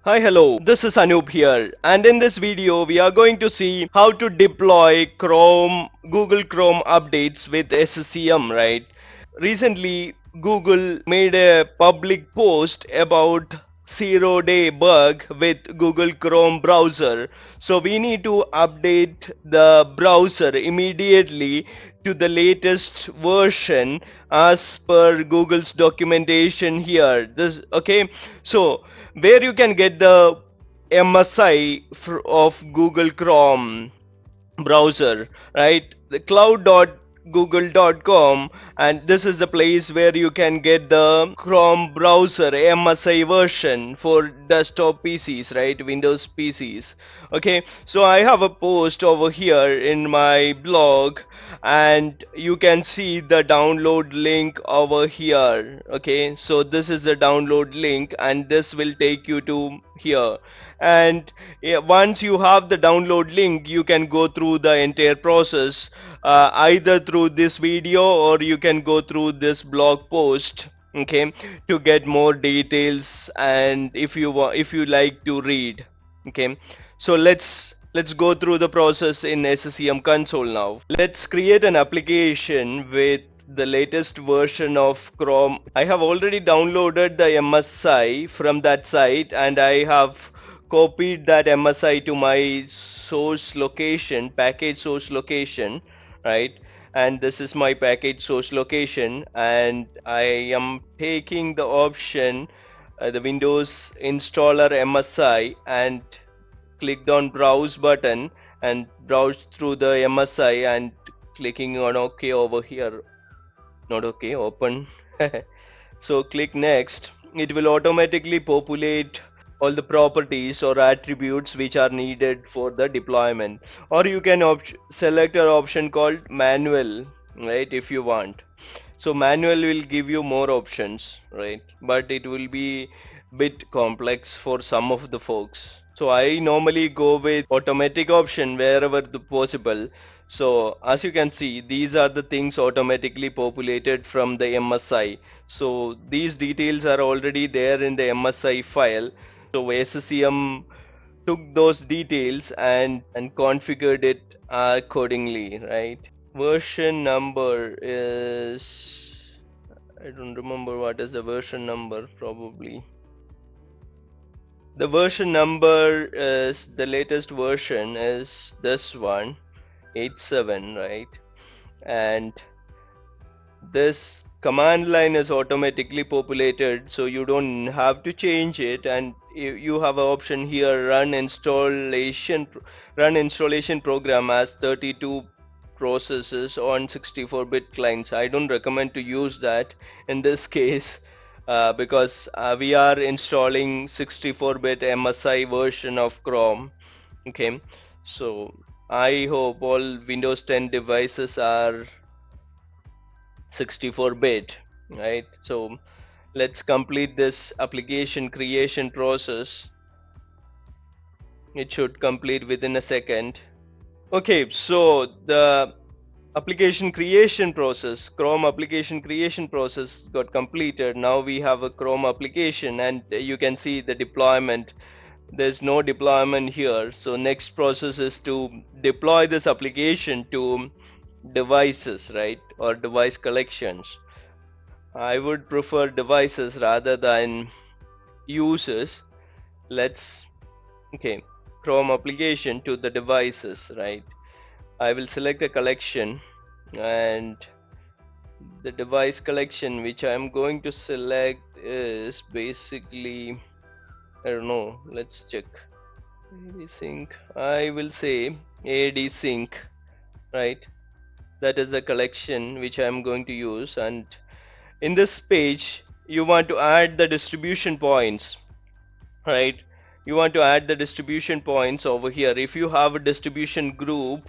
Hi, hello, this is Anoop here, and in this video we are going to see how to deploy Google Chrome updates with SCCM, right? Recently, Google made a public post about zero-day bug with Google Chrome browser. So we need to update the browser immediately to the latest version as per Google's documentation here. This okay. So where you can get the MSI of Google Chrome browser, right? The cloud.google.com, and this is the place where you can get the Chrome browser MSI version for desktop PCs, right? Windows PCs. Okay, so I have a post over here in my blog, and you can see the download link over here. Okay, so this is the download link, and this will take you to here. And yeah, once you have the download link, you can go through the entire process, either through this video or you can go through this blog post, okay, to get more details, and if you like to read. Okay, so let's go through the process in SCCM console now. Let's create an application with the latest version of Chrome. I have already downloaded the MSI from that site, and I have copied that MSI to my source location, package source location, right? And this is my package source location, and I am taking the option, the Windows installer MSI, and clicked on browse button and browse through the MSI and clicking on OK over here. Not OK, open. So click next. It will automatically populate all the properties or attributes which are needed for the deployment, or you can select an option called manual, right, if you want. So manual will give you more options, right, but it will be bit complex for some of the folks. So I normally go with automatic option wherever possible. So as you can see, these are the things automatically populated from the MSI. So these details are already there in the MSI file. So SCCM took those details and configured it accordingly, right? Version number is, I don't remember what is the version number. Probably the version number is, the latest version is this one, 87, right? And this command line is automatically populated, so you don't have to change it. And you have an option here, run installation program as 32 processes on 64-bit clients. I don't recommend to use that in this case, because we are installing 64-bit MSI version of Chrome. Okay, so I hope all Windows 10 devices are 64-bit, right? So let's complete this application creation process. It should complete within a second. Okay, so the application creation process, Chrome application creation process got completed. Now we have a Chrome application, and you can see the deployment. There's no deployment here. So next process is to deploy this application to devices, right, or device collections. I would prefer devices rather than users. Let's, okay, Chrome application to the devices, right? I will select a collection, and the device collection which I'm going to select is basically, I don't know, let's check. AD sync, I will say AD sync, right? That is the collection which I'm going to use. And in this page you want to add the distribution points, right? You want to add the distribution points over here. If you have a distribution point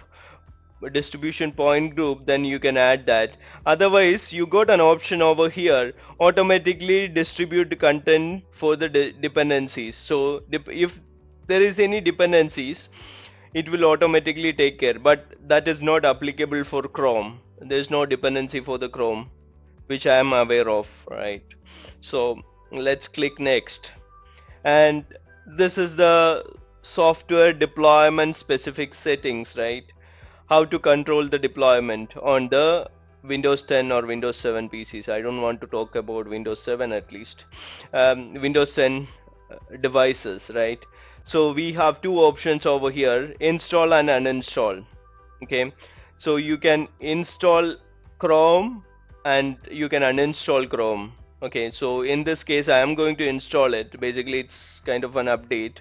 group, then you can add that. Otherwise, you got an option over here, automatically distribute content for the dependencies. So if there is any dependencies, it will automatically take care, but that is not applicable for Chrome. There is no dependency for the Chrome which I am aware of, right? So let's click next. And this is the software deployment specific settings, right? How to control the deployment on the Windows 10 or Windows 7 PCs. I don't want to talk about Windows 7 at least. Windows 10 devices, right? So we have two options over here: install and uninstall. Okay, so you can install Chrome and you can uninstall Chrome. Okay, so in this case I am going to install it. Basically it's kind of an update,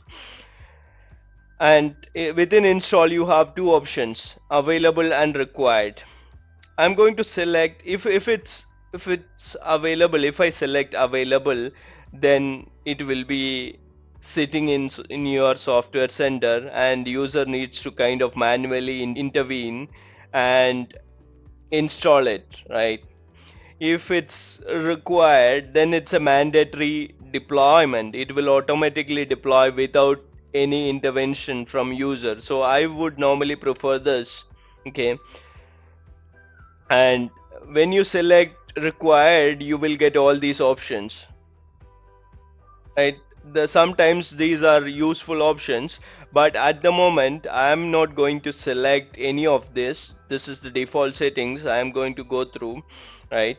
and within install you have two options: available and required. I'm going to select, if it's available, if I select available, then it will be sitting in your software center, and user needs to kind of manually intervene and install it, right? If it's required, then it's a mandatory deployment. It will automatically deploy without any intervention from user. So I would normally prefer this. Okay, and when you select required, you will get all these options, right? Sometimes these are useful options, but at the moment I am not going to select any of this is the default settings I am going to go through, right?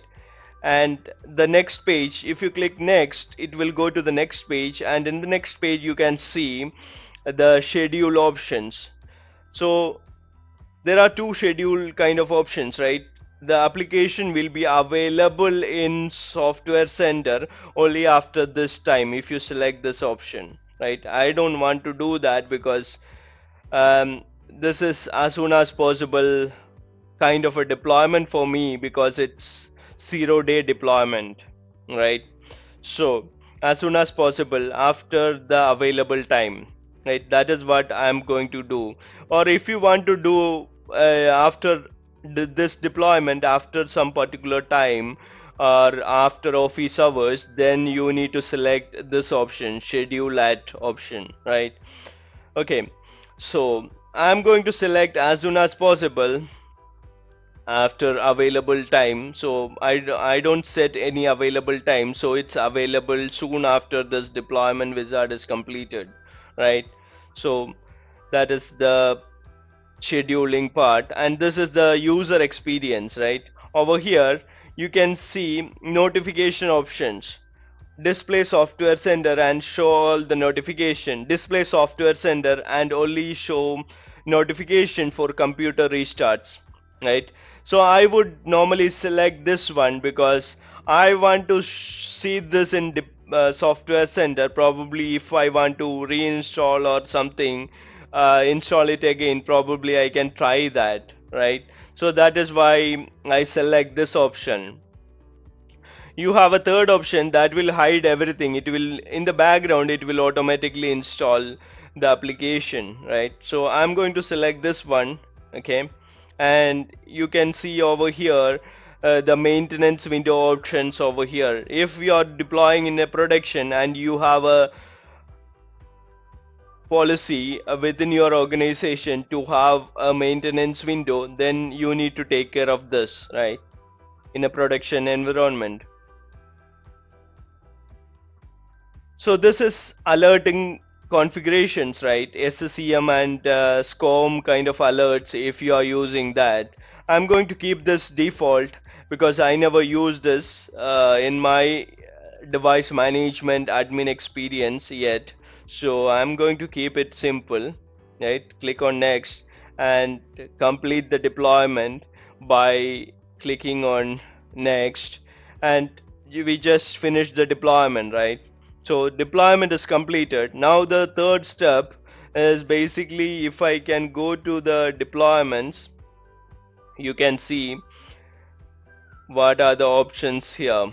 And the next page, if you click next, it will go to the next page, and in the next page you can see the schedule options. So there are two schedule kind of options, right? The application will be available in software center only after this time if you select this option, right? I don't want to do that because this is as soon as possible kind of a deployment for me, because it's 0 day deployment, right? So as soon as possible after the available time, right? That is what I'm going to do. Or if you want to do after this deployment after some particular time or after office hours, then you need to select this option, schedule at option, right? Okay, so I'm going to select as soon as possible after available time. So I don't set any available time, so it's available soon after this deployment wizard is completed, right? So that is the scheduling part, and this is the user experience, right? Over here you can see notification options: display software sender and show all the notification, display software sender and only show notification for computer restarts, right? So I would normally select this one because I want to see this in software center. Probably if I want to reinstall or something, install it again, probably I can try that, right? So that is why I select this option. You have a third option that will hide everything. It will, in the background it will automatically install the application, right? So I'm going to select this one. Okay, and you can see over here the maintenance window options over here. If you are deploying in a production and you have a policy within your organization to have a maintenance window, then you need to take care of this, right, in a production environment. So this is alerting configurations, right? SCCM and SCOM kind of alerts if you are using that. I'm going to keep this default because I never use this in my device management admin experience yet. So I'm going to keep it simple, right? Click on next and complete the deployment by clicking on next, and we just finished the deployment, right? So deployment is completed. Now the third step is basically, if I can go to the deployments, you can see what are the options here.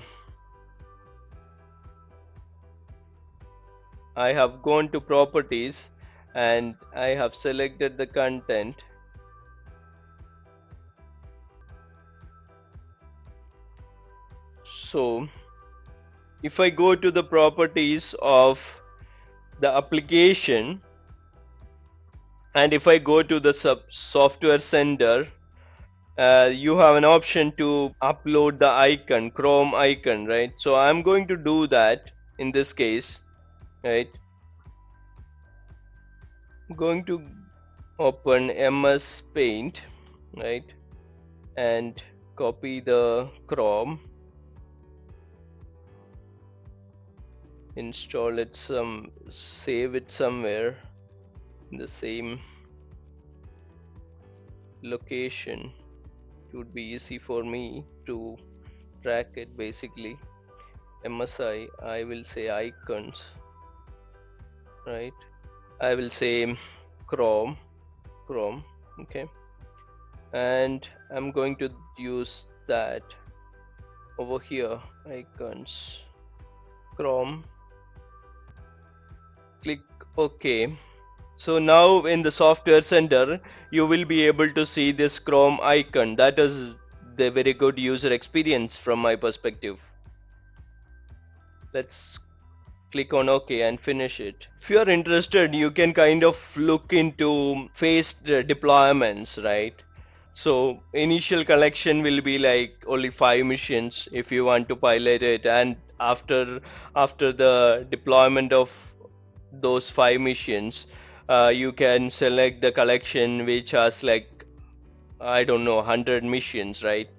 I have gone to properties and I have selected the content. So if I go to the properties of the application, and if I go to the software sender, you have an option to upload the icon, Chrome icon, right? So I'm going to do that in this case, right? going to open MS Paint, right, and copy the Chrome, install it save it somewhere in the same location. It would be easy for me to track it. Basically, MSI, I will say icons, right? I will say Chrome, okay, and I'm going to use that over here, icons, Chrome, click OK. So now in the software center, you will be able to see this Chrome icon. That is the very good user experience from my perspective. Let's click on OK and finish it. If you are interested, you can kind of look into phased deployments, right? So initial collection will be like only 5 missions if you want to pilot it, and after the deployment of those 5 missions, you can select the collection which has like, I don't know, 100 missions, right?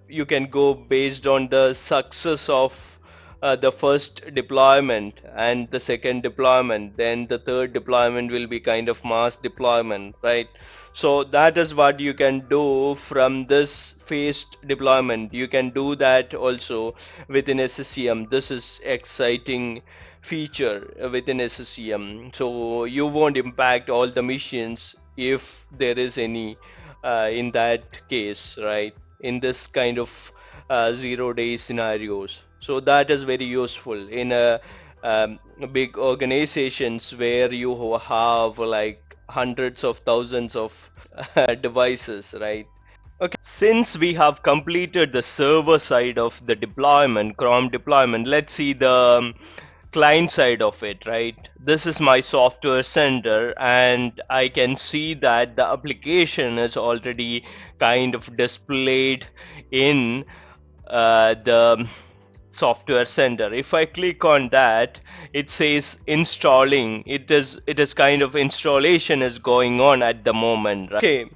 You can go based on the success of the first deployment and the second deployment, then the third deployment will be kind of mass deployment, right? So that is what you can do from this phased deployment. You can do that also within SCCM. This is exciting feature within SCCM, so you won't impact all the missions if there is any in that case, right? In this kind of 0 day scenarios. So that is very useful in a big organizations where you have like hundreds of thousands of devices, right? Okay, since we have completed the server side of the deployment, Chrome deployment, let's see the client side of it, right? This is my software center, and I can see that the application is already kind of displayed in the software center. If I click on that, it says installing. It is kind of installation is going on at the moment, right? Okay,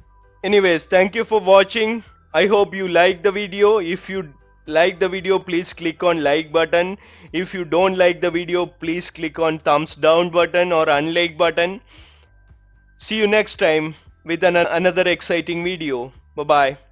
anyways, thank you for watching. I hope you like the video. If you like the video, please click on like button. If you don't like the video, please click on thumbs down button or unlike button. See you next time with another exciting video. Bye bye.